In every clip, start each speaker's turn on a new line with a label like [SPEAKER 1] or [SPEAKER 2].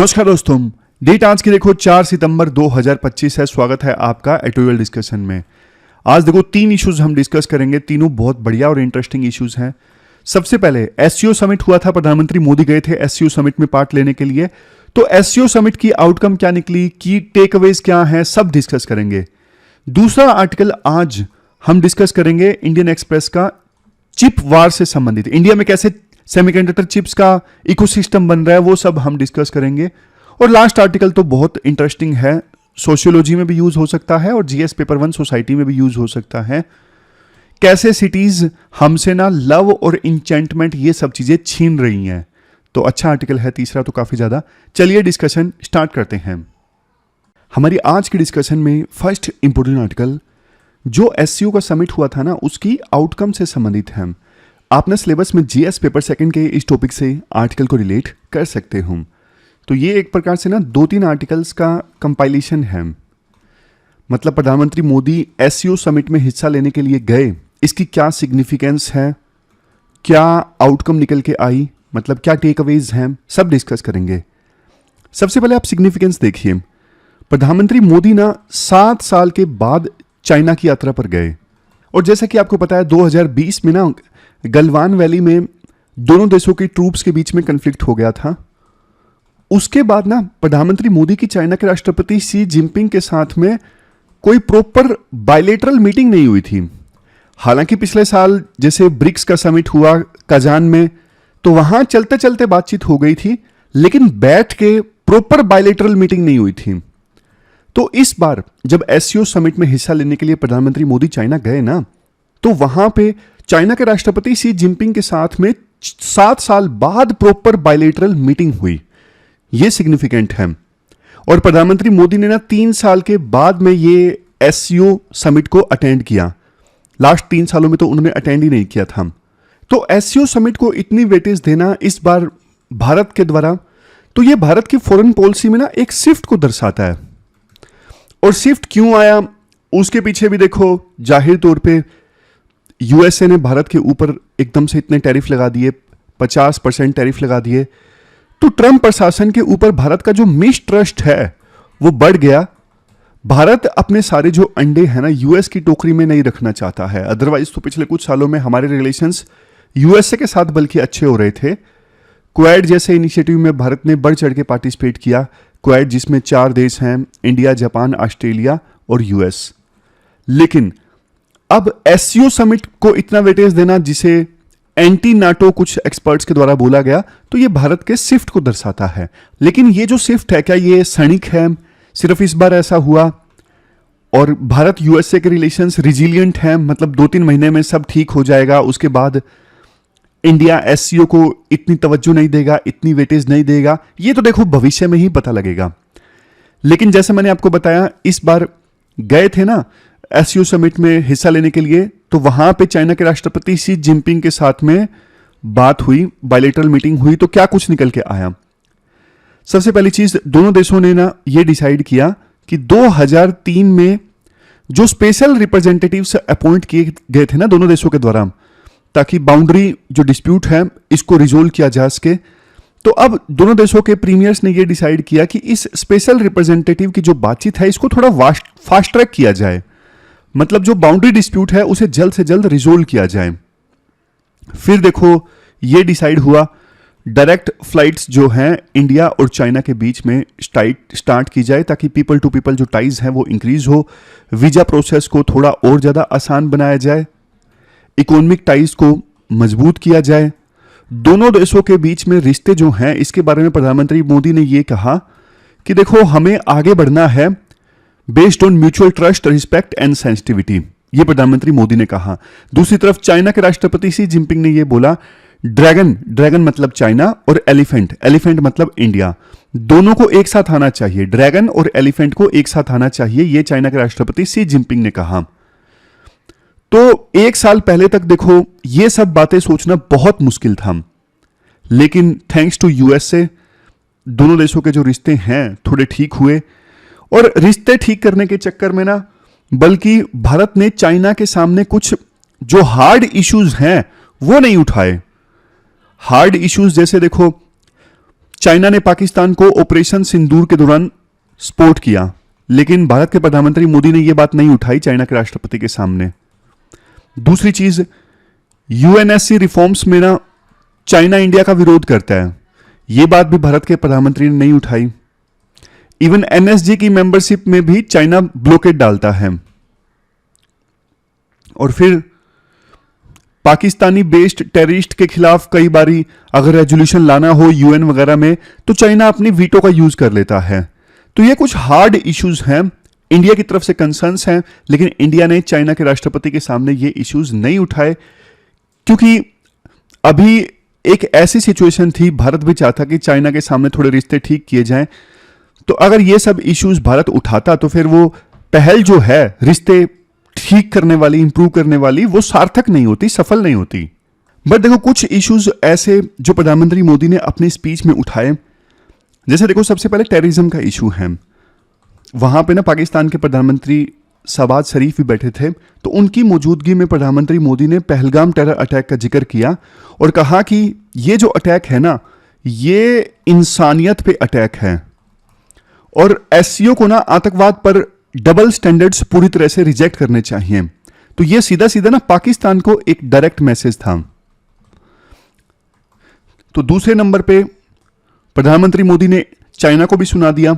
[SPEAKER 1] नमस्कार दोस्तों, डेट आज की देखो 4 सितंबर 2025 है। स्वागत है आपका एटोरियल डिस्कशन में। आज देखो 3 इश्यूज हम डिस्कस करेंगे, तीनों बहुत बढ़िया और इंटरेस्टिंग इश्यूज हैं। सबसे पहले एससीओ समिट हुआ था, प्रधानमंत्री मोदी गए थे एससीओ समिट में पार्ट लेने के लिए। तो एससीओ समिट की आउटकम क्या निकली, की टेकअवेज क्या है, सब डिस्कस करेंगे। दूसरा आर्टिकल आज हम डिस्कस करेंगे इंडियन एक्सप्रेस का चिप वार से संबंधित, इंडिया में कैसे सेमीकंडक्टर चिप्स का इकोसिस्टम बन रहा है, वो सब हम डिस्कस करेंगे। और लास्ट आर्टिकल तो बहुत इंटरेस्टिंग है, सोशियोलॉजी में भी यूज हो सकता है और जीएस पेपर 1 सोसाइटी में भी यूज हो सकता है। कैसे सिटीज हमसे ना लव और इंचेंटमेंट ये सब चीजें छीन रही हैं। तो अच्छा आर्टिकल है तीसरा, तो काफी ज्यादा। चलिए डिस्कशन स्टार्ट करते हैं। हमारी आज की डिस्कशन में फर्स्ट इंपोर्टेंट आर्टिकल जो एससीओ का समिट हुआ था ना, उसकी आउटकम से संबंधित है। आपने सिलेबस में जीएस पेपर 2 के इस टॉपिक से आर्टिकल को रिलेट कर सकते हो। तो ये एक प्रकार से ना 2-3 आर्टिकल्स का कंपाइलेशन है। मतलब प्रधानमंत्री मोदी एससीओ समिट में हिस्सा लेने के लिए गए, इसकी क्या सिग्निफिकेंस है, क्या आउटकम निकल के आई, मतलब क्या टेक अवेज हैं, सब डिस्कस करेंगे। सबसे पहले आप सिग्निफिकेंस देखिए। प्रधानमंत्री मोदी ना 7 साल के बाद चाइना की यात्रा पर गए। और जैसा कि आपको पता है 2020 में ना गलवान वैली में दोनों देशों की ट्रूप्स के बीच में कन्फ्लिक्ट हो गया था। उसके बाद ना प्रधानमंत्री मोदी की चाइना के राष्ट्रपति शी जिनपिंग के साथ में कोई प्रॉपर बायलेटरल मीटिंग नहीं हुई थी। हालांकि पिछले साल जैसे ब्रिक्स का समिट हुआ कजान में, तो वहां चलते चलते बातचीत हो गई थी, लेकिन बैठ के प्रॉपर बायलेटरल मीटिंग नहीं हुई थी। तो इस बार जब एससीओ समिट में हिस्सा लेने के लिए प्रधानमंत्री मोदी चाइना गए ना, तो वहां पे चाइना के राष्ट्रपति शी जिनपिंग के साथ में 7 साल बाद प्रॉपर बायलेटरल मीटिंग हुई। यह सिग्निफिकेंट है। और प्रधानमंत्री मोदी ने ना 3 साल के बाद में ये एससीओ समिट को अटेंड किया। लास्ट 3 सालों में तो उन्होंने अटेंड ही नहीं किया था। तो एससीओ समिट को इतनी वेटेज देना इस बार भारत के द्वारा, तो ये भारत की फॉरेन पॉलिसी में ना एक शिफ्ट को दर्शाता है। और शिफ्ट क्यों आया, उसके पीछे भी देखो, जाहिर तौर पे यूएसए ने भारत के ऊपर एकदम से इतने टैरिफ लगा दिए, 50% टैरिफ लगा दिए। तो ट्रंप प्रशासन के ऊपर भारत का जो मिसट्रस्ट है वो बढ़ गया। भारत अपने सारे जो अंडे हैं ना यूएस की टोकरी में नहीं रखना चाहता है। अदरवाइज तो पिछले कुछ सालों में हमारे रिलेशंस यूएसए के साथ बल्कि अच्छे हो रहे थे। क्वाड जैसे इनिशिएटिव में भारत ने बढ़ चढ़ के पार्टिसिपेट किया। क्वाड जिसमें 4 देश हैं, इंडिया, जापान, ऑस्ट्रेलिया और यूएस। लेकिन अब एससीओ समिट को इतना वेटेज देना, जिसे एंटी नाटो कुछ एक्सपर्ट्स के द्वारा बोला गया, तो ये भारत के शिफ्ट को दर्शाता है। लेकिन ये जो शिफ्ट है, क्या ये क्षणिक है, सिर्फ इस बार ऐसा हुआ? और भारत यूएसए के रिलेशंस रिजिलियंट हैं, मतलब 2-3 महीने में सब ठीक हो जाएगा, उसके बाद इंडिया एससीओ को इतनी तवज्जो नहीं देगा, इतनी वेटेज नहीं देगा? ये तो देखो भविष्य में ही पता लगेगा। लेकिन जैसे मैंने आपको बताया, इस बार गए थे ना एससीओ समिट में हिस्सा लेने के लिए, तो वहां पे चाइना के राष्ट्रपति शी जिनपिंग के साथ में बात हुई, बायलेटरल मीटिंग हुई। तो क्या कुछ निकल के आया? सबसे पहली चीज, दोनों देशों ने ना ये डिसाइड किया कि 2003 में जो स्पेशल रिप्रेजेंटेटिव्स अपॉइंट किए गए थे ना दोनों देशों के द्वारा, ताकि बाउंड्री जो डिस्प्यूट है इसको रिजोल्व किया जा सके, तो अब दोनों देशों के प्रीमियर्स ने यह डिसाइड किया कि इस स्पेशल रिप्रेजेंटेटिव की जो बातचीत है इसको थोड़ा फास्ट ट्रैक किया जाए। मतलब जो बाउंड्री डिस्प्यूट है उसे जल्द से जल्द रिजोल्व किया जाए। फिर देखो यह डिसाइड हुआ डायरेक्ट फ्लाइट्स जो हैं इंडिया और चाइना के बीच में स्टार्ट की जाए, ताकि पीपल टू पीपल जो टाइज हैं वो इंक्रीज हो। वीजा प्रोसेस को थोड़ा और ज्यादा आसान बनाया जाए, इकोनॉमिक टाइज को मजबूत किया जाए। दोनों देशों के बीच में रिश्ते जो हैं, इसके बारे में प्रधानमंत्री मोदी ने यह कहा कि देखो हमें आगे बढ़ना है based on mutual trust, respect and sensitivity. यह प्रधानमंत्री मोदी ने कहा। दूसरी तरफ चाइना के राष्ट्रपति शी जिनपिंग ने यह बोला, ड्रैगन मतलब चाइना और एलिफेंट मतलब इंडिया, दोनों को एक साथ आना चाहिए। ड्रैगन और एलिफेंट को एक साथ आना चाहिए, यह चाइना के राष्ट्रपति शी जिनपिंग ने कहा। तो 1 साल पहले तक देखो ये सब बातें सोचना बहुत मुश्किल था, लेकिन थैंक्स टू यूएसए दोनों देशों के जो रिश्ते हैं थोड़े ठीक हुए। और रिश्ते ठीक करने के चक्कर में ना, बल्कि भारत ने चाइना के सामने कुछ जो हार्ड इश्यूज हैं वो नहीं उठाए। हार्ड इश्यूज जैसे देखो चाइना ने पाकिस्तान को ऑपरेशन सिंदूर के दौरान सपोर्ट किया, लेकिन भारत के प्रधानमंत्री मोदी ने यह बात नहीं उठाई चाइना के राष्ट्रपति के सामने। दूसरी चीज, यूएनएससी रिफॉर्म्स में ना चाइना इंडिया का विरोध करता है, यह बात भी भारत के प्रधानमंत्री ने नहीं उठाई। इवन एनएसजी की मेंबरशिप में भी चाइना ब्लॉकेट डालता है। और फिर पाकिस्तानी बेस्ड टेररिस्ट के खिलाफ कई बारी अगर रेजोल्यूशन लाना हो यूएन वगैरह में तो चाइना अपनी वीटो का यूज कर लेता है। तो ये कुछ हार्ड इश्यूज हैं, इंडिया की तरफ से कंसर्न्स हैं, लेकिन इंडिया ने चाइना के राष्ट्रपति के सामने ये इश्यूज नहीं उठाए, क्योंकि अभी एक ऐसी सिचुएशन थी, भारत भी चाहता कि चाइना के सामने थोड़े रिश्ते ठीक किए जाएं। तो अगर ये सब इश्यूज भारत उठाता तो फिर वो पहल जो है रिश्ते ठीक करने वाली, इंप्रूव करने वाली, वो सार्थक नहीं होती, सफल नहीं होती। बट देखो कुछ इश्यूज ऐसे जो प्रधानमंत्री मोदी ने अपनी स्पीच में उठाए, जैसे देखो सबसे पहले टेररिज्म का इशू है। वहां पे ना पाकिस्तान के प्रधानमंत्री शहबाज शरीफ भी बैठे थे, तो उनकी मौजूदगी में प्रधानमंत्री मोदी ने पहलगाम टेरर अटैक का जिक्र किया और कहा कि ये जो अटैक है ना, ये इंसानियत पे अटैक है और एससीओ को ना आतंकवाद पर डबल स्टैंडर्ड्स पूरी तरह से रिजेक्ट करने चाहिए। तो ये सीधा सीधा ना पाकिस्तान को एक डायरेक्ट मैसेज था। तो दूसरे नंबर पे प्रधानमंत्री मोदी ने चाइना को भी सुना दिया।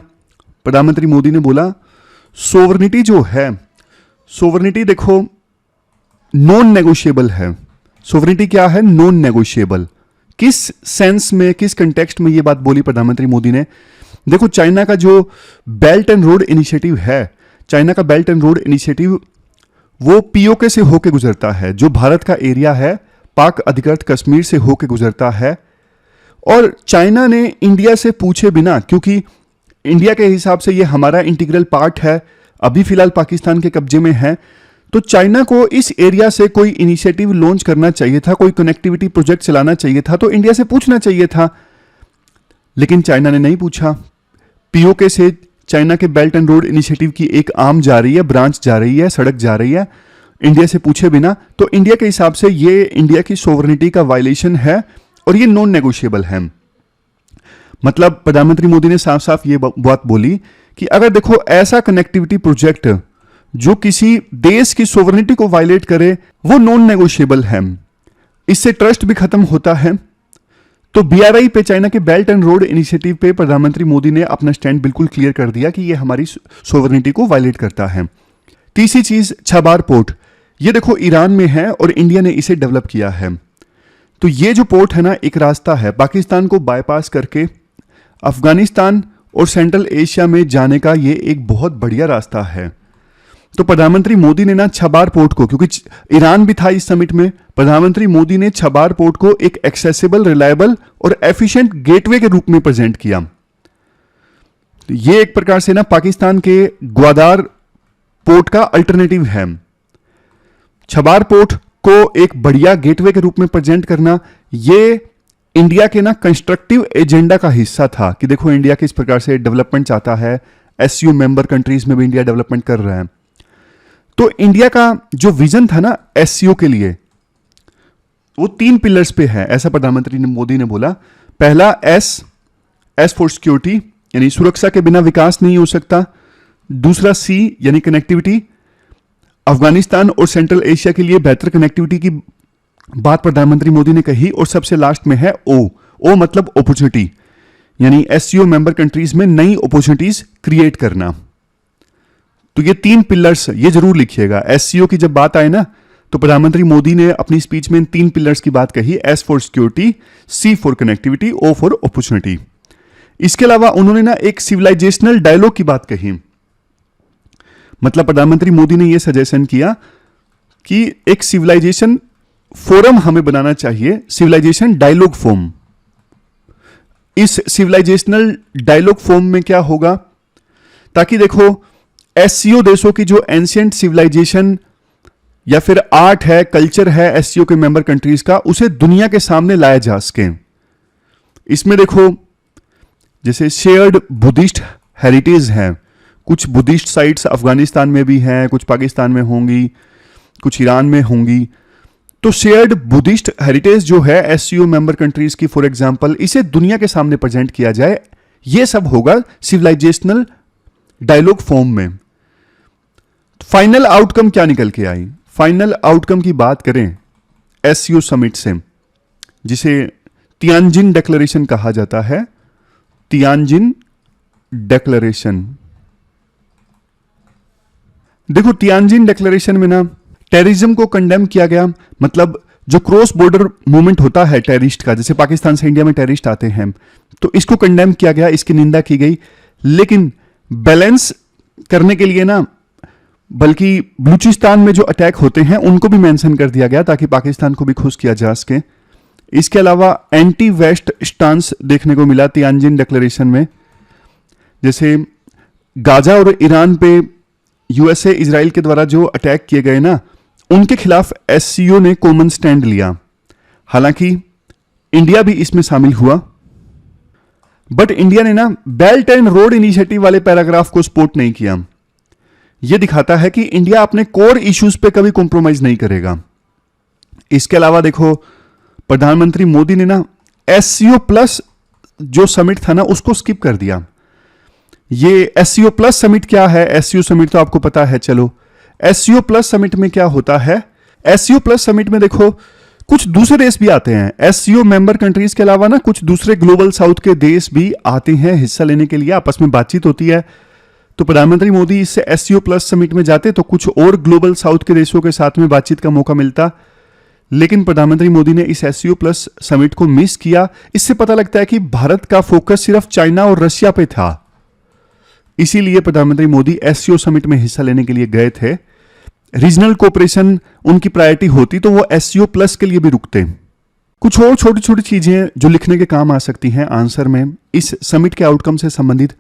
[SPEAKER 1] प्रधानमंत्री मोदी ने बोला सोवरेनिटी जो है, सोवरेनिटी देखो नॉन नेगोशिएबल है। सोवरेनिटी क्या है? Non negotiable. किस सेंस में, किस कंटेक्स्ट में ये बात बोली प्रधानमंत्री मोदी ने? देखो चाइना का जो बेल्ट एंड रोड इनिशिएटिव है, चाइना का बेल्ट एंड रोड इनिशिएटिव वो पीओके से होके गुजरता है, जो भारत का एरिया है पाक अधिकृत कश्मीर से होके गुजरता है। और चाइना ने इंडिया से पूछे बिना, क्योंकि इंडिया के हिसाब से ये हमारा इंटीग्रल पार्ट है, अभी फिलहाल पाकिस्तान के कब्जे में है, तो चाइना को इस एरिया से कोई इनिशिएटिव लॉन्च करना चाहिए था, कोई कनेक्टिविटी प्रोजेक्ट चलाना चाहिए था, तो इंडिया से पूछना चाहिए था। लेकिन चाइना ने नहीं पूछा। पीओके से चाइना के बेल्ट एंड रोड इनिशिएटिव की एक आर्म जा रही है, ब्रांच जा रही है, सड़क जा रही है इंडिया से पूछे बिना। तो इंडिया के हिसाब से ये इंडिया की सोवरेनिटी का वायलेशन है और ये नॉन नेगोशिएबल है। मतलब प्रधानमंत्री मोदी ने साफ साफ ये बात बोली कि अगर देखो ऐसा कनेक्टिविटी प्रोजेक्ट जो किसी देश की सोवरेनिटी को वायलेट करे वो नॉन नेगोशिएबल है, इससे ट्रस्ट भी खत्म होता है। तो बीआरआई पे, चाइना के बेल्ट एंड रोड इनिशिएटिव पे प्रधानमंत्री मोदी ने अपना स्टैंड बिल्कुल क्लियर कर दिया कि ये हमारी सोवरेनिटी को वायलेट करता है। तीसरी चीज, छबार पोर्ट, ये देखो ईरान में है और इंडिया ने इसे डेवलप किया है। तो ये जो पोर्ट है ना, एक रास्ता है पाकिस्तान को बाईपास करके अफगानिस्तान और सेंट्रल एशिया में जाने का, ये एक बहुत बढ़िया रास्ता है। तो प्रधानमंत्री मोदी ने ना छबार पोर्ट को, क्योंकि ईरान भी था इस समिट में, प्रधानमंत्री मोदी ने छबार पोर्ट को एक एक्सेसिबल, रिलायबल और एफिशिएंट गेटवे के रूप में प्रेजेंट किया। तो ये एक प्रकार से ना पाकिस्तान के ग्वादार पोर्ट का अल्टरनेटिव है। छबार पोर्ट को एक बढ़िया गेटवे के रूप में प्रेजेंट करना, ये इंडिया के ना कंस्ट्रक्टिव एजेंडा का हिस्सा था कि देखो इंडिया किस प्रकार से डेवलपमेंट चाहता है, एससीओ मेंबर कंट्रीज में भी इंडिया डेवलपमेंट कर रहा है। तो इंडिया का जो विजन था ना एससीओ के लिए, वो 3 पिलर्स पे है, ऐसा प्रधानमंत्री मोदी ने बोला। पहला एस फॉर सिक्योरिटी, यानी सुरक्षा के बिना विकास नहीं हो सकता। दूसरा सी यानी कनेक्टिविटी, अफगानिस्तान और सेंट्रल एशिया के लिए बेहतर कनेक्टिविटी की बात प्रधानमंत्री मोदी ने कही। और सबसे लास्ट में है ओ मतलब अपॉर्चुनिटी, यानी एससीओ मेंबर कंट्रीज में नई अपॉर्चुनिटीज क्रिएट करना। तो ये 3 पिलर्स ये जरूर लिखिएगा। एससीओ की जब बात आए ना, तो प्रधानमंत्री मोदी ने अपनी स्पीच में इन 3 पिलर्स की बात कही, S for security, C for connectivity, O for opportunity. इसके अलावा उन्होंने ना एक सिविलाइजेशनल डायलॉग की बात कही। मतलब प्रधानमंत्री मोदी ने यह सजेशन किया कि एक सिविलाइजेशन फोरम हमें बनाना चाहिए, सिविलाइजेशन डायलॉग फोरम। इस सिविलाइजेशनल डायलॉग फोरम में क्या होगा, ताकि देखो एससीओ देशों की जो एंशिएंट सिविलाइजेशन या फिर आर्ट है, कल्चर है एससीओ के मेंबर कंट्रीज का, उसे दुनिया के सामने लाया जा सके। इसमें देखो जैसे शेयर्ड बुद्धिस्ट हेरिटेज है, कुछ बुद्धिस्ट साइट्स अफगानिस्तान में भी हैं, कुछ पाकिस्तान में होंगी, कुछ ईरान में होंगी। तो शेयर्ड बुद्धिस्ट हेरिटेज जो है एससीओ मेंबर कंट्रीज की, फॉर एग्जांपल, इसे दुनिया के सामने प्रेजेंट किया जाए, ये सब होगा सिविलाइजेशनल डायलॉग फॉर्म में। फाइनल आउटकम क्या निकल के आई? फाइनल आउटकम की बात करें एससीओ समिट से, जिसे तियानजिन डिक्लेरेशन कहा जाता है, तियानजिन डिक्लेरेशन। देखो तियानजिन डिक्लेरेशन में ना टेररिज्म को कंडेम किया गया, मतलब जो क्रॉस बॉर्डर मूवमेंट होता है टेररिस्ट का, जैसे पाकिस्तान से इंडिया में टेररिस्ट आते हैं, तो इसको कंडेम किया गया, इसकी निंदा की गई। लेकिन बैलेंस करने के लिए ना, बल्कि बलूचिस्तान में जो अटैक होते हैं उनको भी मेंशन कर दिया गया ताकि पाकिस्तान को भी खुश किया जा सके। इसके अलावा एंटी वेस्ट स्टांस देखने को मिला तियानजिन डिक्लेरेशन में, जैसे गाजा और ईरान पे यूएसए इजराइल के द्वारा जो अटैक किए गए ना, उनके खिलाफ एससीओ ने कॉमन स्टैंड लिया। हालांकि इंडिया भी इसमें शामिल हुआ, बट इंडिया ने ना बेल्ट एंड रोड इनिशिएटिव वाले पैराग्राफ को सपोर्ट नहीं किया। यह दिखाता है कि इंडिया अपने कोर इश्यूज पे कभी कॉम्प्रोमाइज नहीं करेगा। इसके अलावा देखो प्रधानमंत्री मोदी ने ना एससीओ प्लस जो समिट था ना उसको स्किप कर दिया। ये एससीओ प्लस समिट क्या है? एससीओ समिट तो आपको पता है। चलो एससीओ प्लस समिट में क्या होता है? एससीओ प्लस समिट में देखो कुछ दूसरे देश भी आते हैं। एससीओ मेंबर कंट्रीज के अलावा ना कुछ दूसरे ग्लोबल साउथ के देश भी आते हैं हिस्सा लेने के लिए, आपस में बातचीत होती है। तो प्रधानमंत्री मोदी इससे एससीओ प्लस समिट में जाते तो कुछ और ग्लोबल साउथ के देशों के साथ में बातचीत का मौका मिलता, लेकिन प्रधानमंत्री मोदी ने इस एससीओ प्लस समिट को मिस किया। इससे पता लगता है कि भारत का फोकस सिर्फ चाइना और रशिया पे था, इसीलिए प्रधानमंत्री मोदी एससीओ समिट में हिस्सा लेने के लिए गए थे। रीजनल कोऑपरेशन उनकी प्रायोरिटी होती तो वो एससीओ प्लस के लिए भी रुकते। कुछ और छोटी छोटी चीजें जो लिखने के काम आ सकती हैं आंसर में इस समिट के आउटकम से संबंधित।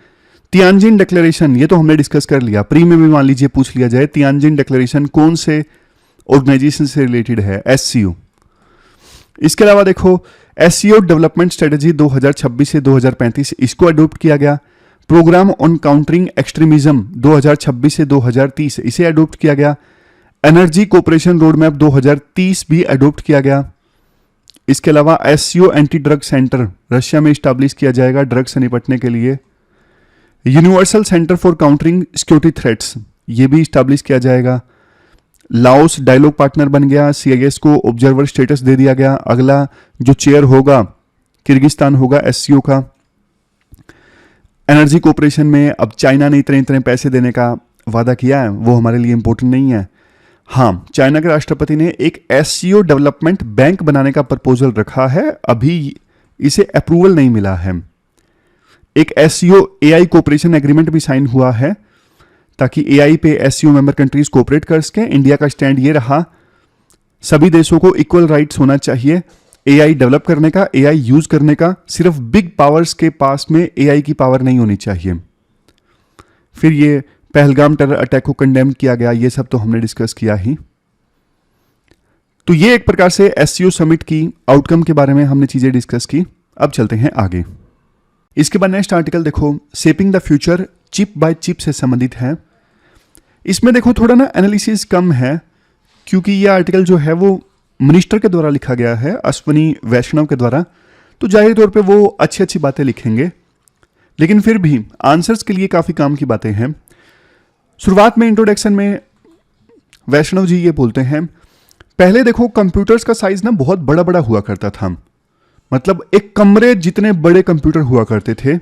[SPEAKER 1] तियानजिन डिक्लेरेशन, ये तो हमने डिस्कस कर लिया। प्री में भी मान लीजिए पूछ लिया जाए तियानजिन डिक्लेरेशन कौन से ऑर्गेनाइजेशन से रिलेटेड है? एससीओ। इसके अलावा देखो एससीओ डेवलपमेंट स्ट्रेटेजी 2026 से 2035 इसको अडॉप्ट किया गया। प्रोग्राम ऑन काउंटरिंग एक्सट्रीमिज्म 2026 से 2030 इसे अडॉप्ट किया गया। एनर्जी कोऑपरेशन रोड मैप 2030 भी अडॉप्ट किया गया। इसके अलावा SCO anti drug centre Russia में स्टैब्लिश किया जाएगा ड्रग से निपटने के लिए। Universal centre for countering security threats ये भी स्टैब्लिश किया जाएगा। लाओस डायलॉग पार्टनर बन गया। सीआईएस को ऑब्जर्वर स्टेटस दे दिया गया। अगला जो चेयर होगा किर्गिस्तान होगा एससीओ का। एनर्जी कोऑपरेशन में अब चाइना ने इतने पैसे देने का वादा किया है, वो हमारे लिए इंपॉर्टेंट नहीं है। हाँ, चाइना के राष्ट्रपति ने एक एससीओ डेवलपमेंट बैंक बनाने का प्रपोजल रखा है, अभी इसे अप्रूवल नहीं मिला है। एक एससीओ एआई कोऑपरेशन एग्रीमेंट भी साइन हुआ है ताकि एआई पे एससीओ मेंबर कंट्रीज कोऑपरेट कर सके। इंडिया का स्टैंड ये रहा, सभी देशों को इक्वल राइट्स होना चाहिए एआई डेवलप करने का, एआई यूज करने का। सिर्फ बिग पावर्स के पास में एआई की पावर नहीं होनी चाहिए। फिर ये पहलगाम टेरर अटैक को कंडेम किया गया, ये सब तो हमने डिस्कस किया ही। तो ये एक प्रकार से एससीओ समिट की आउटकम के बारे में हमने चीजें डिस्कस की। अब चलते हैं आगे। इसके बाद नेक्स्ट आर्टिकल देखो shaping the future chip by chip से संबंधित है। इसमें देखो थोड़ा ना एनालिसिस कम है क्योंकि ये आर्टिकल जो है वो मिनिस्टर के द्वारा लिखा गया है, अश्वनी वैष्णव के द्वारा, तो जाहिर तौर पे वो अच्छी अच्छी बातें लिखेंगे, लेकिन फिर भी आंसर्स के लिए काफी काम की बातें हैं। शुरुआत में इंट्रोडक्शन में वैष्णव जी ये बोलते हैं, पहले देखो कंप्यूटर्स का साइज ना बहुत बड़ा बड़ा हुआ करता था, मतलब एक कमरे जितने बड़े कंप्यूटर हुआ करते थे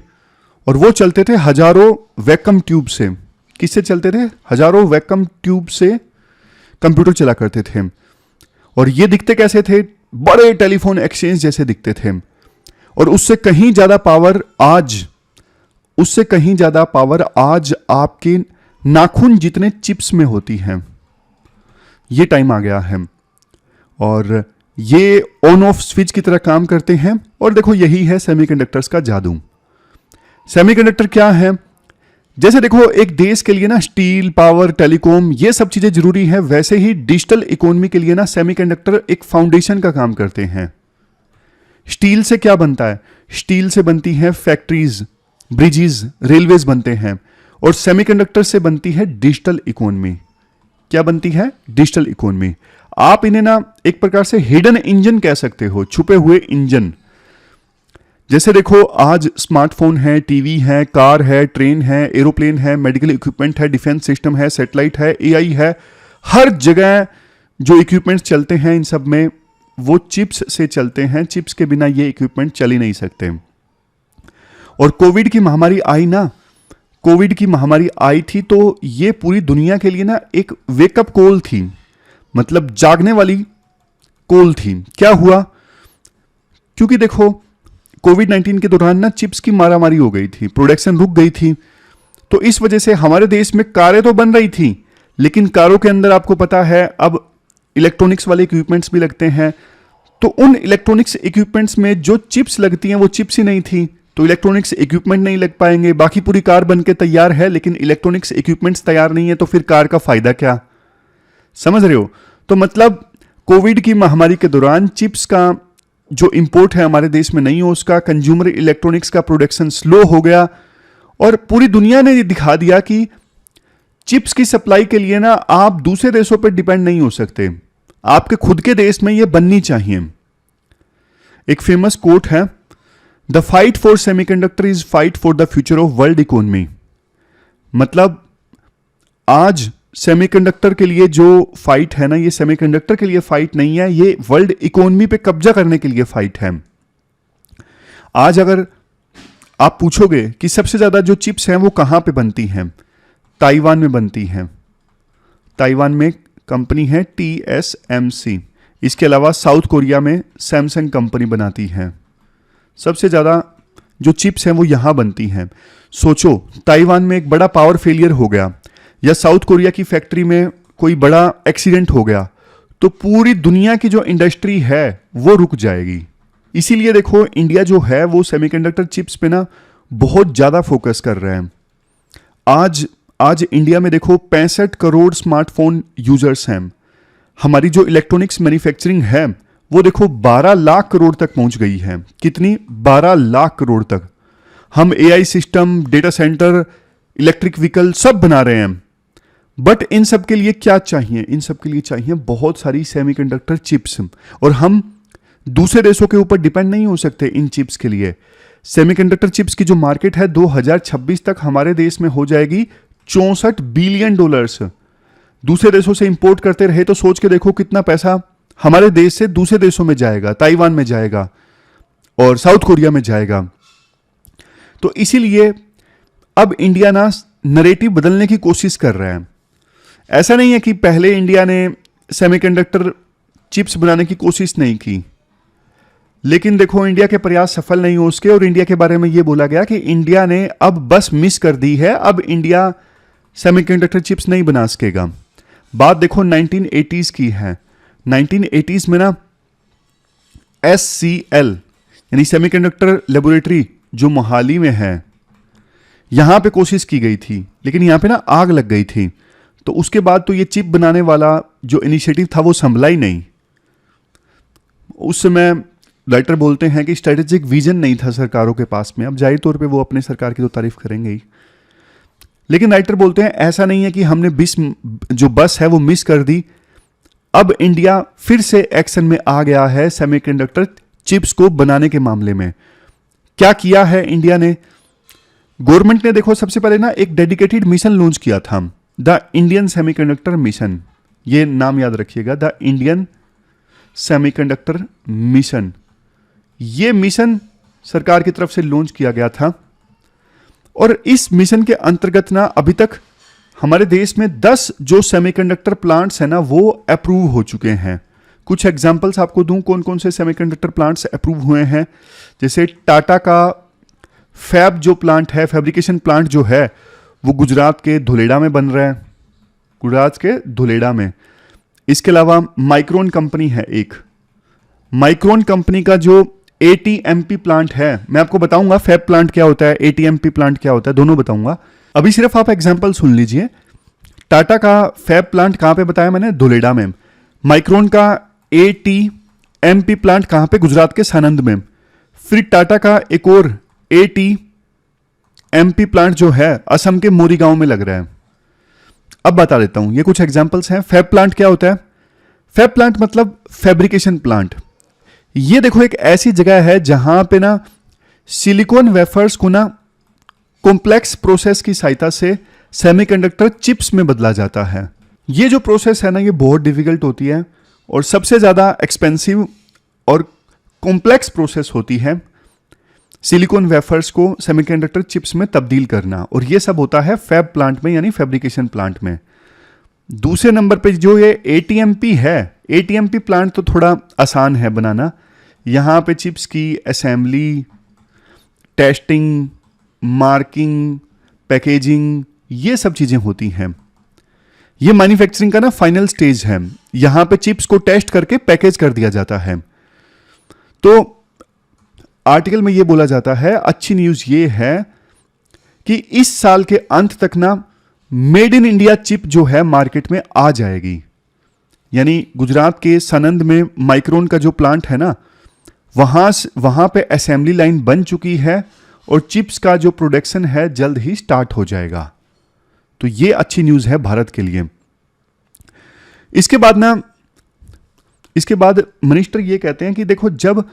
[SPEAKER 1] और वो चलते थे हजारों वैक्यूम ट्यूब से। किससे चलते थे? हजारों वैक्यूम ट्यूब से कंप्यूटर चला करते थे। और ये दिखते कैसे थे? बड़े टेलीफोन एक्सचेंज जैसे दिखते थे। और उससे कहीं ज्यादा पावर आज आपके नाखून जितने चिप्स में होती है। ये टाइम आ गया है और ये ऑन ऑफ स्विच की तरह काम करते हैं। और देखो यही है सेमीकंडक्टर्स का जादू। सेमीकंडक्टर क्या है? जैसे देखो एक देश के लिए ना स्टील, पावर, टेलीकॉम ये सब चीजें जरूरी है, वैसे ही डिजिटल इकोनॉमी के लिए ना सेमीकंडक्टर एक फाउंडेशन का काम करते हैं। स्टील से क्या बनता है? स्टील से बनती है फैक्ट्रीज, ब्रिजेस, रेलवेज बनते हैं। और सेमीकंडक्टर से बनती है डिजिटल इकोनॉमी। क्या बनती है? Digital economy. आप इन्हें ना एक प्रकार से हिडन इंजन कह सकते हो, छुपे हुए इंजन। जैसे देखो, आज स्मार्टफोन है, टीवी है, कार है, ट्रेन है, एरोप्लेन है, मेडिकल इक्विपमेंट है, डिफेंस सिस्टम है, सैटेलाइट है, एआई है, हर जगह जो इक्विपमेंट्स चलते हैं इन सब में वो चिप्स से चलते हैं। चिप्स के बिना ये इक्विपमेंट चल ही नहीं सकते। और कोविड की महामारी आई थी तो ये पूरी दुनिया के लिए ना एक वेकअप कॉल थी, मतलब जागने वाली कॉल थी। क्या हुआ? क्योंकि देखो, कोविड-19 के दौरान ना चिप्स की मारामारी हो गई थी, प्रोडक्शन रुक गई थी। तो इस वजह से हमारे देश में कारें तो बन रही थी, लेकिन कारों के अंदर आपको पता है अब इलेक्ट्रॉनिक्स वाले इक्विपमेंट्स भी लगते हैं। तो उन इलेक्ट्रॉनिक्स इक्विपमेंट्स में जो चिप्स लगती हैं वो चिप्स ही नहीं थी, तो इलेक्ट्रॉनिक्स इक्विपमेंट नहीं लग पाएंगे। बाकी पूरी कार बन के तैयार है, लेकिन इलेक्ट्रॉनिक्स इक्विपमेंट्स तैयार नहीं है, तो फिर कार का फायदा क्या? समझ रहे हो? तो मतलब कोविड की महामारी के दौरान चिप्स का जो इंपोर्ट है हमारे देश में नहीं हो, उसका कंज्यूमर इलेक्ट्रॉनिक्स का प्रोडक्शन स्लो हो गया और पूरी दुनिया ने दिखा दिया कि चिप्स की सप्लाई के लिए ना आप दूसरे देशों पर डिपेंड नहीं हो सकते, आपके खुद के देश में ये बननी चाहिए। एक फेमस कोट है, the fight for semiconductor is fight for the future of world economy. मतलब आज सेमीकंडक्टर के लिए जो फाइट है ना, ये सेमीकंडक्टर के लिए फाइट नहीं है, ये वर्ल्ड इकोनॉमी पे कब्जा करने के लिए फाइट है। आज अगर आप पूछोगे कि सबसे ज्यादा जो चिप्स हैं वो कहां पे बनती हैं, ताइवान में बनती हैं। ताइवान में कंपनी है TSMC। इसके अलावा साउथ कोरिया में सैमसंग कंपनी बनाती है। सबसे ज़्यादा जो चिप्स हैं वो यहाँ बनती हैं। सोचो, ताइवान में एक बड़ा पावर फेलियर हो गया या साउथ कोरिया की फैक्ट्री में कोई बड़ा एक्सीडेंट हो गया तो पूरी दुनिया की जो इंडस्ट्री है वो रुक जाएगी। इसीलिए देखो, इंडिया जो है वो सेमीकंडक्टर चिप्स पे ना बहुत ज़्यादा फोकस कर रहे हैं। आज इंडिया में देखो 65 करोड़ स्मार्टफोन यूजर्स हैं। हमारी जो इलेक्ट्रॉनिक्स मैन्युफैक्चरिंग है वो देखो 12 लाख करोड़ तक पहुंच गई है। कितनी? 12 लाख करोड़ तक। हम AI system, data centre, electric vehicle सब बना रहे हैं। बट इन सब के लिए क्या चाहिए? इन सब के लिए चाहिए बहुत सारी सेमीकंडक्टर चिप्स। और हम दूसरे देशों के ऊपर डिपेंड नहीं हो सकते इन चिप्स के लिए। सेमीकंडक्टर चिप्स की जो मार्केट है 2026 तक हमारे देश में हो जाएगी $64 बिलियन। दूसरे देशों से इंपोर्ट करते रहे तो सोच के देखो कितना पैसा हमारे देश से दूसरे देशों में जाएगा, ताइवान में जाएगा और साउथ कोरिया में जाएगा। तो इसीलिए अब इंडिया ना नरेटिव बदलने की कोशिश कर रहा है। ऐसा नहीं है कि पहले इंडिया ने सेमीकंडक्टर चिप्स बनाने की कोशिश नहीं की, लेकिन देखो इंडिया के प्रयास सफल नहीं हो उसके, और इंडिया के बारे में यह बोला गया कि इंडिया ने अब बस मिस कर दी है, अब इंडिया सेमीकंडक्टर चिप्स नहीं बना सकेगा। बात देखो 1980s की है। 1980s में ना SCL यानी सेमीकंडक्टर लेबोरेटरी जो मोहाली में है, यहां पे कोशिश की गई थी, लेकिन यहां पे ना आग लग गई थी। तो उसके बाद तो ये चिप बनाने वाला जो इनिशिएटिव था वो संभला ही नहीं। उस समय राइटर बोलते हैं कि स्ट्रेटेजिक विजन नहीं था सरकारों के पास में। अब जाहिर तौर पे वो अपने सरकार की तो तारीफ करेंगे ही, लेकिन राइटर बोलते हैं ऐसा नहीं है कि हमने जो बस है वो मिस कर दी। अब इंडिया फिर से एक्शन में आ गया है सेमीकंडक्टर चिप्स को बनाने के मामले में। क्या किया है इंडिया ने? गवर्नमेंट ने देखो सबसे पहले ना एक डेडिकेटेड मिशन लॉन्च किया था, द इंडियन सेमीकंडक्टर मिशन। ये नाम याद रखिएगा, द इंडियन सेमीकंडक्टर मिशन। ये मिशन सरकार की तरफ से लॉन्च किया गया था और इस मिशन के अंतर्गत ना अभी तक हमारे देश में 10 जो सेमीकंडक्टर प्लांट्स हैं ना वो अप्रूव हो चुके हैं। कुछ एग्जांपल्स आपको दूं कौन कौन से सेमीकंडक्टर प्लांट्स अप्रूव हुए हैं। जैसे टाटा का फैब जो प्लांट है, फैब्रिकेशन प्लांट जो है, वो गुजरात के धुलेड़ा में बन रहा है, गुजरात के धुलेड़ा में। इसके अलावा माइक्रोन कंपनी है एक, माइक्रोन कंपनी का जो ATMP प्लांट है, मैं आपको बताऊंगा फैब प्लांट क्या होता है, ATMP प्लांट क्या होता है, दोनों बताऊंगा। अभी सिर्फ आप एग्जांपल सुन लीजिए। टाटा का फैब प्लांट कहां पे बताया मैंने? धुलेड़ा में। माइक्रोन का ATMP प्लांट कहां पे? गुजरात के सानंद में। फिर टाटा का एक और ATMP प्लांट जो है असम के मोरीगांव में लग रहा है। अब बता देता हूं, ये कुछ एग्जांपल्स हैं। फैब प्लांट क्या होता है? फैब प्लांट मतलब फैब्रिकेशन प्लांट। ये देखो एक ऐसी जगह है जहां पे ना सिलिकॉन वेफर्स को ना कॉम्प्लेक्स प्रोसेस की सहायता से सेमीकंडक्टर चिप्स में बदला जाता है। ये जो प्रोसेस है ना ये बहुत डिफिकल्ट होती है और सबसे ज़्यादा एक्सपेंसिव और कॉम्प्लेक्स प्रोसेस होती है सिलिकॉन वेफर्स को सेमीकंडक्टर चिप्स में तब्दील करना, और ये सब होता है फैब प्लांट में यानी फैब्रिकेशन प्लांट में। दूसरे नंबर पे जो ये एटीएमपी है, एटीएमपी प्लांट तो थोड़ा आसान है बनाना। यहाँ पे चिप्स की असेंबली, टेस्टिंग, मार्किंग, पैकेजिंग, ये सब चीज़ें होती हैं। ये मैन्युफैक्चरिंग का ना फाइनल स्टेज है। यहाँ पे चिप्स को टेस्ट करके पैकेज कर दिया जाता है। तो आर्टिकल में ये बोला जाता है, अच्छी न्यूज़ ये है कि इस साल के अंत तक ना मेड इन इंडिया चिप जो है मार्केट में आ जाएगी। यानी गुजरात के सनंद में माइक्रोन का जो प्लांट है ना, वहां पे असेंबली लाइन बन चुकी है और चिप्स का जो प्रोडक्शन है जल्द ही स्टार्ट हो जाएगा। तो ये अच्छी न्यूज़ है भारत के लिए। इसके बाद मिनिस्टर ये कहते हैं कि देखो, जब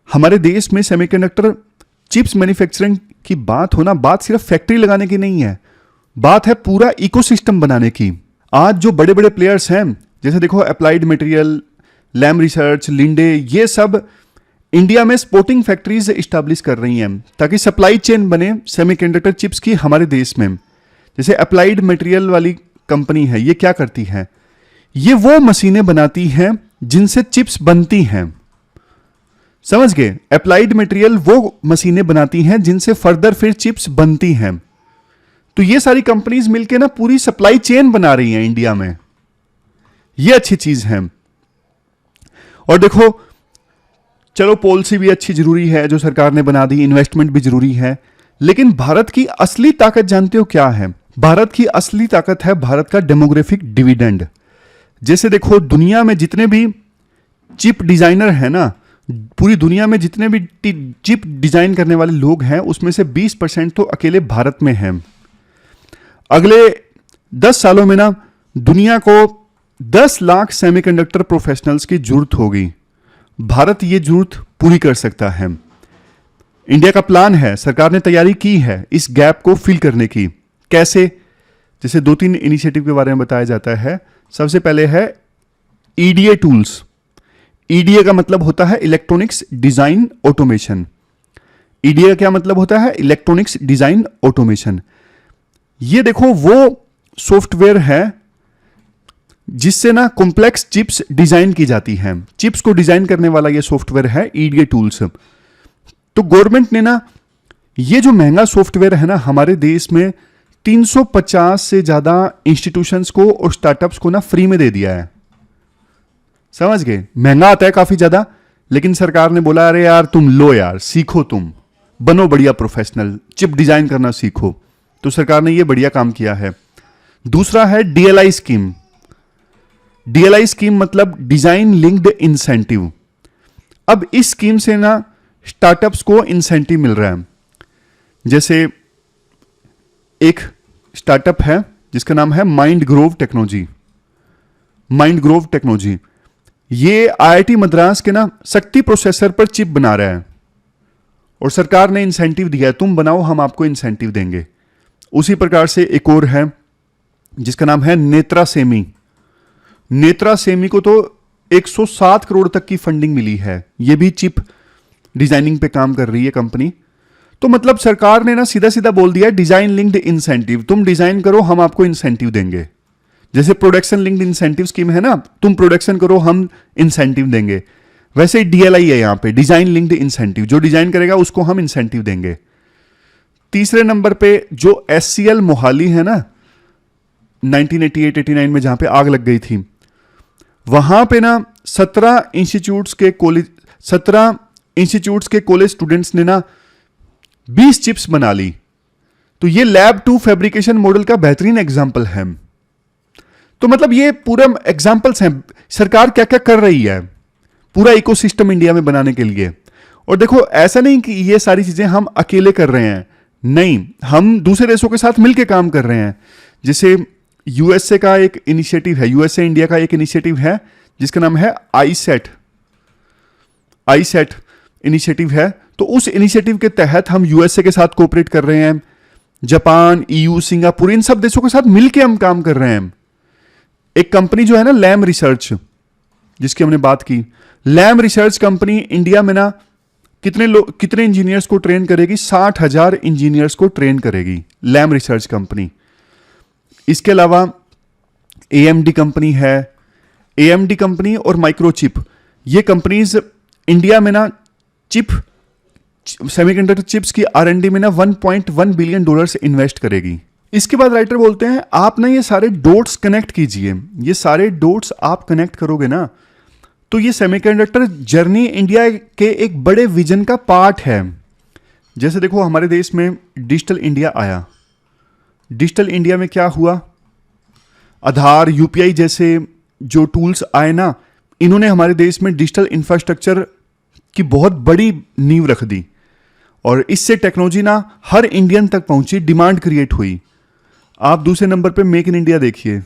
[SPEAKER 1] हमारे देश में सेमीकंडक्टर चिप्स मैन्युफैक्चरिंग की बात हो ना, बात सिर्फ फैक्ट्री लगाने की नहीं है, बात है पूरा इकोसिस्टम बनाने की। आज जो बड़े बड़े प्लेयर्स हैं, जैसे देखो Applied Material, Lam Research, Linde, ये सब इंडिया में स्पोर्टिंग फैक्ट्रीज इस्टेब्लिश कर रही हैं ताकि सप्लाई चेन बने सेमीकंडक्टर चिप्स की हमारे देश में। जैसे अप्लाइड मटेरियल वाली कंपनी है, ये क्या करती है? ये वो मशीनें बनाती हैं जिनसे चिप्स बनती हैं। समझ गए? अप्लाइड मटेरियल वो मशीनें बनाती हैं जिनसे फर्दर फिर चिप्स बनती हैं। तो ये सारी कंपनीज मिलके ना पूरी सप्लाई चेन बना रही हैं इंडिया में। ये अच्छी चीज है। और देखो, चलो पॉलिसी भी अच्छी जरूरी है जो सरकार ने बना दी, इन्वेस्टमेंट भी जरूरी है, लेकिन भारत की असली ताकत जानते हो क्या है? भारत की असली ताकत है भारत का डेमोग्राफिक डिविडेंड। जैसे देखो, दुनिया में जितने भी चिप डिजाइनर हैं ना, पूरी दुनिया में जितने भी चिप डिजाइन करने वाले लोग हैं, उसमें से 20% तो अकेले भारत में हैं। अगले 10 सालों में ना दुनिया को 10 लाख सेमीकंडक्टर प्रोफेशनल्स की जरूरत होगी। भारत ये जरूरत पूरी कर सकता है। इंडिया का प्लान है, सरकार ने तैयारी की है इस गैप को फिल करने की। कैसे? जैसे 2-3 इनिशिएटिव के बारे में बताया जाता है। सबसे पहले है ईडीए टूल्स। ईडीए का मतलब होता है इलेक्ट्रॉनिक्स डिजाइन ऑटोमेशन। ईडीए का क्या मतलब होता है? Electronics design automation. ये देखो वो सॉफ्टवेयर है जिससे ना कॉम्प्लेक्स चिप्स डिजाइन की जाती हैं। चिप्स को डिजाइन करने वाला ये सॉफ्टवेयर है ईडीए टूल्स। तो गवर्नमेंट ने ना ये जो महंगा सॉफ्टवेयर है ना, हमारे देश में 350 से ज्यादा इंस्टीट्यूशंस को और स्टार्टअप्स को ना फ्री में दे दिया है। समझ गए? महंगा आता है काफी ज्यादा, लेकिन सरकार ने बोला अरे यार तुम लो यार, सीखो, तुम बनो बढ़िया प्रोफेशनल, चिप डिजाइन करना सीखो। तो सरकार ने ये बढ़िया काम किया है। दूसरा है डीएलआई स्कीम। डीएलआई स्कीम मतलब डिजाइन लिंक्ड इंसेंटिव। अब इस स्कीम से ना स्टार्टअप्स को इंसेंटिव मिल रहा है। जैसे एक स्टार्टअप है जिसका नाम है mind Grove technology. Mind Grove technology ये आईआईटी मद्रास के ना शक्ति प्रोसेसर पर चिप बना रहा है और सरकार ने इंसेंटिव दिया है, तुम बनाओ हम आपको इंसेंटिव देंगे। उसी प्रकार से एक और है जिसका नाम है नेत्रा सेमी। नेत्रा सेमी को तो 107 करोड़ तक की फंडिंग मिली है। ये भी चिप डिजाइनिंग पे काम कर रही है कंपनी। तो मतलब सरकार ने ना सीधा सीधा बोल दिया डिजाइन लिंक्ड इंसेंटिव, तुम डिजाइन करो हम आपको इंसेंटिव देंगे। जैसे प्रोडक्शन लिंक्ड इंसेंटिव स्कीम है ना, तुम प्रोडक्शन करो हम इंसेंटिव देंगे, वैसे डीएलआई है यहां पे, डिजाइन लिंक्ड इंसेंटिव। जो डिजाइन करेगा उसको हम इंसेंटिव देंगे। तीसरे नंबर पे जो एससीएल मोहाली है ना, 1988-89 में जहां पे आग लग गई थी, वहां पे ना 17 इंस्टीट्यूट्स के कॉलेज स्टूडेंट्स ने ना 20 चिप्स बना ली। तो ये लैब टू फैब्रिकेशन मॉडल का बेहतरीन एग्जाम्पल है। तो मतलब ये पूरा एग्जाम्पल्स हैं सरकार क्या क्या कर रही है पूरा इकोसिस्टम इंडिया में बनाने के लिए। और देखो ऐसा नहीं कि ये सारी चीजें हम अकेले कर रहे हैं, नहीं, हम दूसरे देशों के साथ मिलकर काम कर रहे हैं। जैसे यूएसए का एक इनिशिएटिव है, यूएसए इंडिया का एक इनिशिएटिव है जिसका नाम है आईसेट इनिशिएटिव है। तो उस इनिशिएटिव के तहत हम यूएसए के साथ कोऑपरेट कर रहे हैं, जापान, ईयू, सिंगापुर, इन सब देशों के साथ मिलकर हम काम कर रहे हैं। एक कंपनी जो है ना लैम रिसर्च, जिसकी हमने बात की, लैम रिसर्च कंपनी इंडिया में ना कितने इंजीनियर्स को ट्रेन करेगी? 60,000 इंजीनियर्स को ट्रेन करेगी लैम रिसर्च कंपनी। इसके अलावा एएमडी कंपनी है, एएमडी कंपनी और माइक्रोचिप, ये कंपनीज इंडिया में ना सेमीकंडक्टर चिप्स की आरएनडी में ना $1.1 बिलियन इन्वेस्ट करेगी। इसके बाद राइटर बोलते हैं आप ना ये सारे डॉट्स कनेक्ट कीजिए, ये सारे डॉट्स आप कनेक्ट करोगे ना तो ये सेमीकंडक्टर जर्नी इंडिया के एक बड़े विजन का पार्ट है। जैसे देखो हमारे देश में डिजिटल इंडिया आया, डिजिटल इंडिया में क्या हुआ? आधार, यूपीआई जैसे जो टूल्स आए ना, इन्होंने हमारे देश में डिजिटल इंफ्रास्ट्रक्चर की बहुत बड़ी नींव रख दी और इससे टेक्नोलॉजी ना हर इंडियन तक पहुंची, डिमांड क्रिएट हुई। आप दूसरे नंबर पे मेक इन इंडिया देखिए,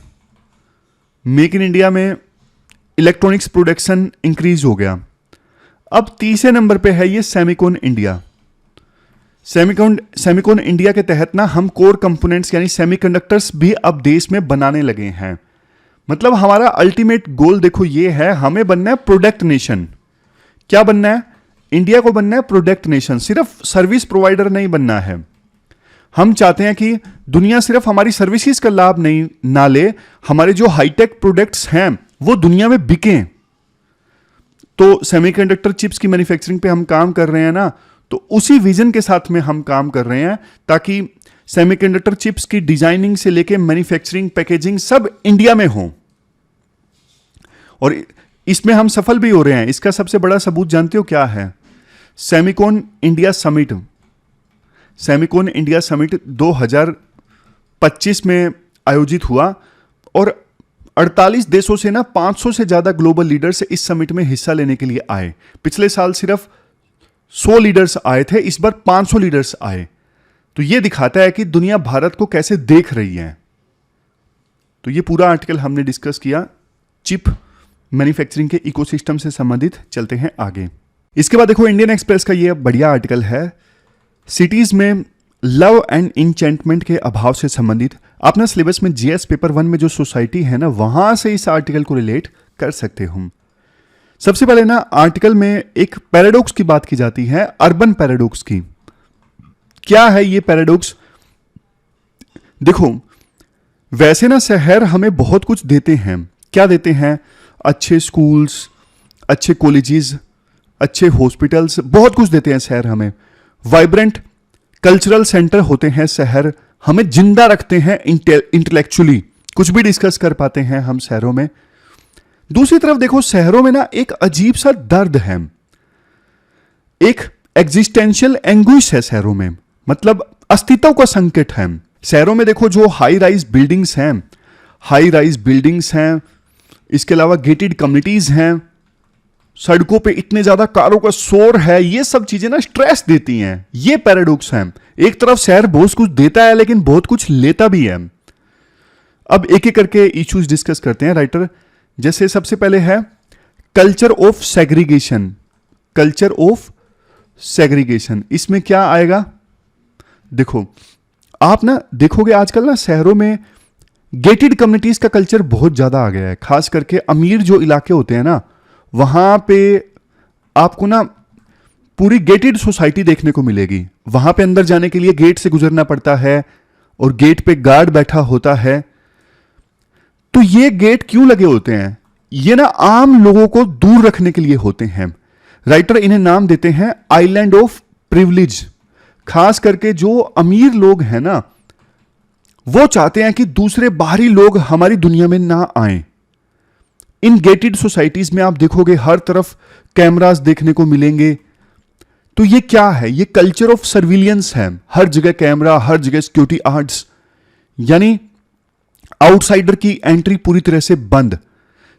[SPEAKER 1] मेक इन इंडिया में इलेक्ट्रॉनिक्स प्रोडक्शन इंक्रीज हो गया। अब तीसरे नंबर पे है ये सेमिकॉन इंडिया। सेमिकॉन इंडिया के तहत ना हम कोर कंपोनेंट्स यानी सेमीकंडक्टर्स भी अब देश में बनाने लगे हैं। मतलब हमारा अल्टीमेट गोल देखो ये है, हमें बनना है प्रोडक्ट नेशन। क्या बनना है? इंडिया को बनना है प्रोडक्ट नेशन, सिर्फ सर्विस प्रोवाइडर नहीं बनना है। हम चाहते हैं कि दुनिया सिर्फ हमारी सर्विसेज का लाभ नहीं ना ले, हमारे जो हाईटेक प्रोडक्ट्स हैं वो दुनिया में बिकें। तो सेमीकंडक्टर चिप्स की मैन्युफैक्चरिंग पे हम काम कर रहे हैं ना, तो उसी विजन के साथ में हम काम कर रहे हैं ताकि सेमीकंडक्टर चिप्स की डिजाइनिंग से लेके मैन्युफैक्चरिंग, पैकेजिंग सब इंडिया में हो। और इसमें हम सफल भी हो रहे हैं। इसका सबसे बड़ा सबूत जानते हो क्या है? Semicon India summit. Semicon India summit 2025 में आयोजित हुआ और 48 देशों से ना 500 से ज्यादा ग्लोबल लीडर्स इस समिट में हिस्सा लेने के लिए आए। पिछले साल सिर्फ 100 लीडर्स आए थे, इस बार 500 लीडर्स आए। तो यह दिखाता है कि दुनिया भारत को कैसे देख रही है। तो ये पूरा आर्टिकल हमने डिस्कस किया चिप मैन्युफैक्चरिंग के इकोसिस्टम से संबंधित। चलते हैं आगे। इसके बाद देखो इंडियन एक्सप्रेस का ये बढ़िया आर्टिकल है, सिटीज में लव एंड इंचेंटमेंट के अभाव से संबंधित। आप ना सिलेबस में जीएस पेपर 1 में जो सोसाइटी है ना, वहां से इस आर्टिकल को रिलेट कर सकते हो। सबसे पहले ना आर्टिकल में एक पैराडॉक्स की बात की जाती है, अर्बन पैराडॉक्स की। क्या है ये पैराडॉक्स? देखो वैसे ना शहर हमें बहुत कुछ देते हैं। क्या देते हैं? अच्छे स्कूल्स, अच्छे कॉलेजेस, अच्छे हॉस्पिटल्स, बहुत कुछ देते हैं शहर हमें। वाइब्रेंट कल्चरल सेंटर होते हैं शहर, हमें जिंदा रखते हैं इंटेलेक्चुअली, कुछ भी डिस्कस कर पाते हैं हम शहरों में। दूसरी तरफ देखो शहरों में ना एक अजीब सा दर्द है, एक एग्जिस्टेंशियल एंग्विश है शहरों में, मतलब अस्तित्व का संकट है। शहरों में देखो जो हाई राइज बिल्डिंग्स हैं, इसके अलावा गेटेड कम्युनिटीज हैं, सड़कों पे इतने ज्यादा कारों का शोर है, ये सब चीजें ना स्ट्रेस देती हैं। ये पैराडॉक्स है। एक तरफ शहर बहुत कुछ देता है लेकिन बहुत कुछ लेता भी है। अब एक एक करके इश्यूज डिस्कस करते हैं राइटर। जैसे सबसे पहले है culture of segregation. Culture of segregation, इसमें क्या आएगा? देखो आप ना देखोगे आजकल ना शहरों में गेटेड कम्युनिटीज का कल्चर बहुत ज्यादा आ गया है। खास करके अमीर जो इलाके होते हैं ना, वहां पे आपको ना पूरी गेटेड सोसाइटी देखने को मिलेगी। वहां पे अंदर जाने के लिए गेट से गुजरना पड़ता है और गेट पे गार्ड बैठा होता है। तो ये गेट क्यों लगे होते हैं? ये ना आम लोगों को दूर रखने के लिए होते हैं। राइटर इन्हें नाम देते हैं आइलैंड ऑफ प्रिविलेज। खास करके जो अमीर लोग हैं ना, वो चाहते हैं कि दूसरे बाहरी लोग हमारी दुनिया में ना आए। इन गेटेड सोसाइटीज में आप देखोगे हर तरफ कैमरास देखने को मिलेंगे। तो ये क्या है? ये कल्चर ऑफ सर्विलियंस है। हर जगह कैमरा, हर जगह सिक्योरिटी आर्ट्स, यानी आउटसाइडर की एंट्री पूरी तरह से बंद।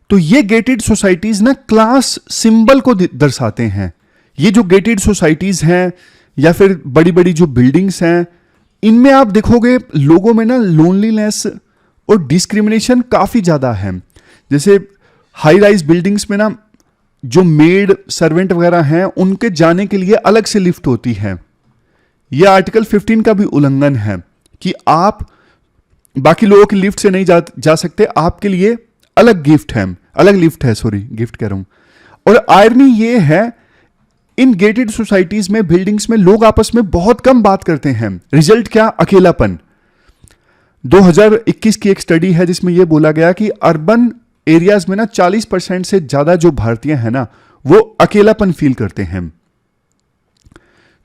[SPEAKER 1] तो ये गेटेड सोसाइटीज ना क्लास सिंबल को दर्शाते हैं। ये जो गेटेड सोसाइटीज हैं या फिर बड़ी बड़ी जो बिल्डिंग्स हैं, इनमें आप देखोगे लोगों में ना लोनलीनेस और डिस्क्रिमिनेशन काफी ज्यादा है। जैसे हाई राइज बिल्डिंग्स में ना जो मेड सर्वेंट वगैरह हैं उनके जाने के लिए अलग से लिफ्ट होती है। यह आर्टिकल 15 का भी उल्लंघन है कि आप बाकी लोगों की लिफ्ट से नहीं जा सकते, आपके लिए अलग लिफ्ट है, सॉरी गिफ्ट कह रहा हूं। और आयरनी ये है, इन गेटेड सोसाइटीज में, बिल्डिंग्स में लोग आपस में बहुत कम बात करते हैं। रिजल्ट क्या? अकेलापन। 2021 की एक स्टडी है जिसमें यह बोला गया कि अर्बन एरियाज में ना 40% से ज्यादा जो भारतीय हैं ना वो अकेलापन फील करते हैं।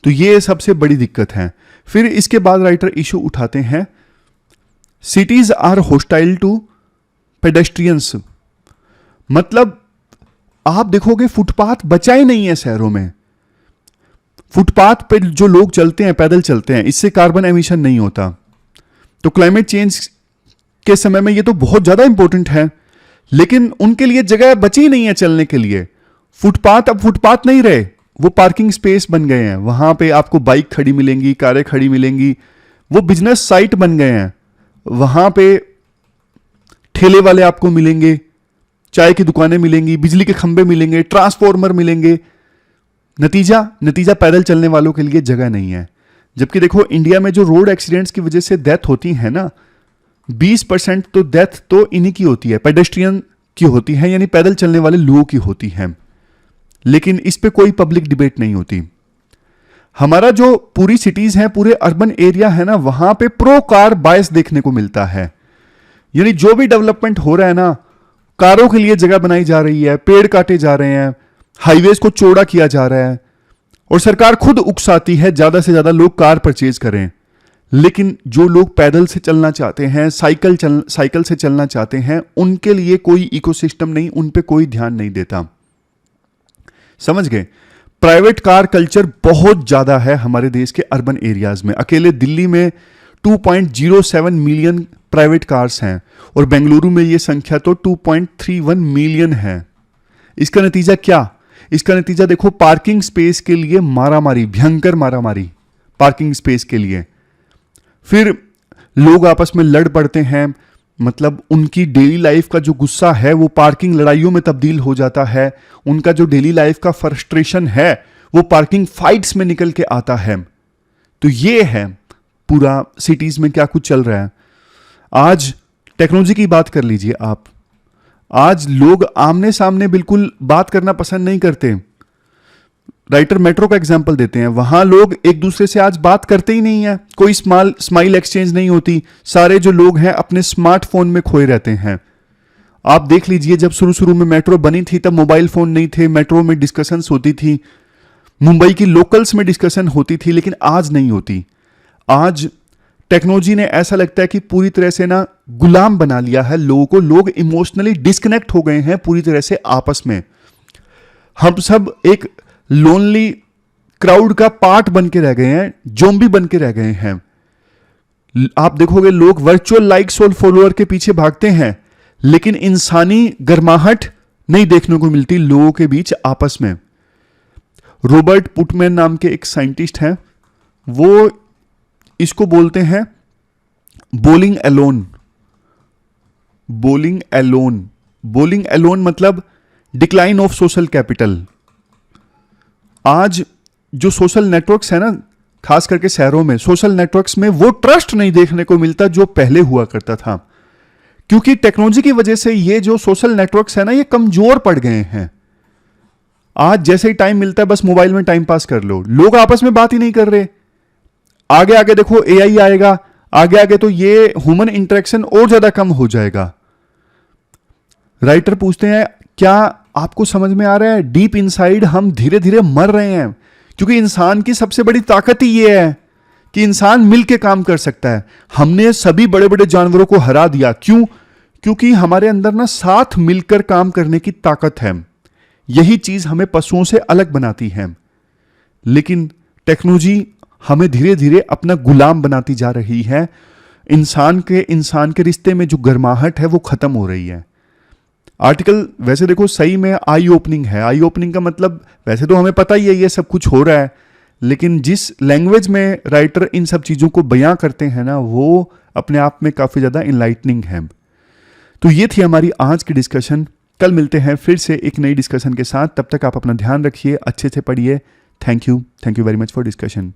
[SPEAKER 1] तो ये सबसे बड़ी दिक्कत है। फिर इसके बाद राइटर इशू उठाते हैं, cities are hostile to pedestrians. मतलब आप देखोगे फुटपाथ बचा ही नहीं है शहरों में। फुटपाथ पे जो लोग चलते हैं, पैदल चलते हैं, इससे कार्बन एमिशन नहीं होता। तो क्लाइमेट चेंज के समय में ये तो बहुत ज्यादा इंपॉर्टेंट है, लेकिन उनके लिए जगह बची ही नहीं है चलने के लिए। फुटपाथ अब फुटपाथ नहीं रहे, वो पार्किंग स्पेस बन गए हैं। वहां पे आपको बाइक खड़ी मिलेंगी, कारें खड़ी मिलेंगी, वो बिजनेस साइट बन गए हैं। वहां पे ठेले वाले आपको मिलेंगे, चाय की दुकानें मिलेंगी, बिजली के खंभे मिलेंगे, ट्रांसफॉर्मर मिलेंगे। नतीजा पैदल चलने वालों के लिए जगह नहीं है। जबकि देखो इंडिया में जो रोड एक्सीडेंट्स की वजह से डेथ होती है ना, 20% तो डेथ तो इन्हीं की होती है, पेडेस्ट्रियन की होती है, यानी पैदल चलने वाले लोगों की होती है। लेकिन इस पे कोई पब्लिक डिबेट नहीं होती। हमारा जो पूरी सिटीज है, पूरे अर्बन एरिया है ना, वहां पे प्रो कार बायस देखने को मिलता है। यानी जो भी डेवलपमेंट हो रहा है ना, कारों के लिए जगह बनाई जा रही है, पेड़ काटे जा रहे हैं, हाईवेज को चौड़ा किया जा रहा है, और सरकार खुद उकसाती है ज्यादा से ज्यादा लोग कार परचेज करें। लेकिन जो लोग पैदल से चलना चाहते हैं, साइकिल से चलना चाहते हैं, उनके लिए कोई इकोसिस्टम नहीं, उन पे कोई ध्यान नहीं देता। समझ गए? प्राइवेट कार कल्चर बहुत ज्यादा है हमारे देश के अर्बन एरियाज में। अकेले दिल्ली में 2.07 मिलियन प्राइवेट कार्स हैं और बेंगलुरु में यह संख्या तो 2.31 मिलियन है। इसका नतीजा क्या? इसका नतीजा देखो, पार्किंग स्पेस के लिए मारामारी, भयंकर मारामारी पार्किंग स्पेस के लिए। फिर लोग आपस में लड़ पड़ते हैं, मतलब उनकी डेली लाइफ का जो गुस्सा है वो पार्किंग लड़ाइयों में तब्दील हो जाता है। उनका जो डेली लाइफ का फ्रस्ट्रेशन है वो पार्किंग फाइट्स में निकल के आता है। तो ये है पूरा सिटीज में क्या कुछ चल रहा है। आज टेक्नोलॉजी की बात कर लीजिए आप, आज लोग आमने सामने बिल्कुल बात करना पसंद नहीं करते। राइटर मेट्रो का एग्जांपल देते हैं, वहां लोग एक दूसरे से आज बात करते ही नहीं है, कोई स्माइल एक्सचेंज नहीं होती। सारे जो लोग हैं अपने स्मार्टफोन में खोए रहते हैं। आप देख लीजिए, जब शुरू में मेट्रो बनी थी तब मोबाइल फोन नहीं थे, मेट्रो में डिस्कशंस होती थी, मुंबई की लोकल्स में डिस्कशन होती थी, लेकिन आज नहीं होती। आज टेक्नोलॉजी ने ऐसा लगता है कि पूरी तरह से ना गुलाम बना लिया है लोगों को। लोग इमोशनली डिस्कनेक्ट हो गए हैं पूरी तरह से आपस में। हम सब एक लोनली क्राउड का पार्ट बन के रह गए हैं, ज़ॉम्बी बन के रह गए हैं। आप देखोगे लोग वर्चुअल लाइक्स और फॉलोअर के पीछे भागते हैं, लेकिन इंसानी गर्माहट नहीं देखने को मिलती लोगों के बीच आपस में। रॉबर्ट पुटमैन नाम के एक साइंटिस्ट हैं, वो इसको बोलते हैं बोलिंग एलोन। बोलिंग एलोन मतलब डिक्लाइन ऑफ सोशल कैपिटल। आज जो सोशल नेटवर्क्स है ना, खास करके शहरों में सोशल नेटवर्क्स में वो ट्रस्ट नहीं देखने को मिलता जो पहले हुआ करता था, क्योंकि टेक्नोलॉजी की वजह से ये जो सोशल नेटवर्क्स है ना, ये कमजोर पड़ गए हैं। आज जैसे ही टाइम मिलता है बस मोबाइल में टाइम पास कर लो, लोग आपस में बात ही नहीं कर रहे। आगे आगे देखो एआई आएगा, आगे आगे तो ये ह्यूमन इंटरेक्शन और ज्यादा कम हो जाएगा। राइटर पूछते हैं, क्या आपको समझ में आ रहा है डीप इनसाइड हम धीरे धीरे मर रहे हैं? क्योंकि इंसान की सबसे बड़ी ताकत ही ये है कि इंसान मिलकर काम कर सकता है। हमने सभी बड़े बड़े जानवरों को हरा दिया। क्यों? क्योंकि हमारे अंदर ना साथ मिलकर काम करने की ताकत है। यही चीज हमें पशुओं से अलग बनाती है। लेकिन टेक्नोलॉजी हमें धीरे धीरे अपना गुलाम बनाती जा रही है। इंसान के रिश्ते में जो गर्माहट है वो खत्म हो रही है। आर्टिकल वैसे देखो सही में आई ओपनिंग है। आई ओपनिंग का मतलब वैसे तो हमें पता ही है ये सब कुछ हो रहा है, लेकिन जिस लैंग्वेज में राइटर इन सब चीजों को बयां करते हैं ना, वो अपने आप में काफी ज्यादा इनलाइटनिंग है। तो ये थी हमारी आज की डिस्कशन। कल मिलते हैं फिर से एक नई डिस्कशन के साथ। तब तक आप अपना ध्यान रखिए, अच्छे से पढ़िए। Thank you very much for discussion.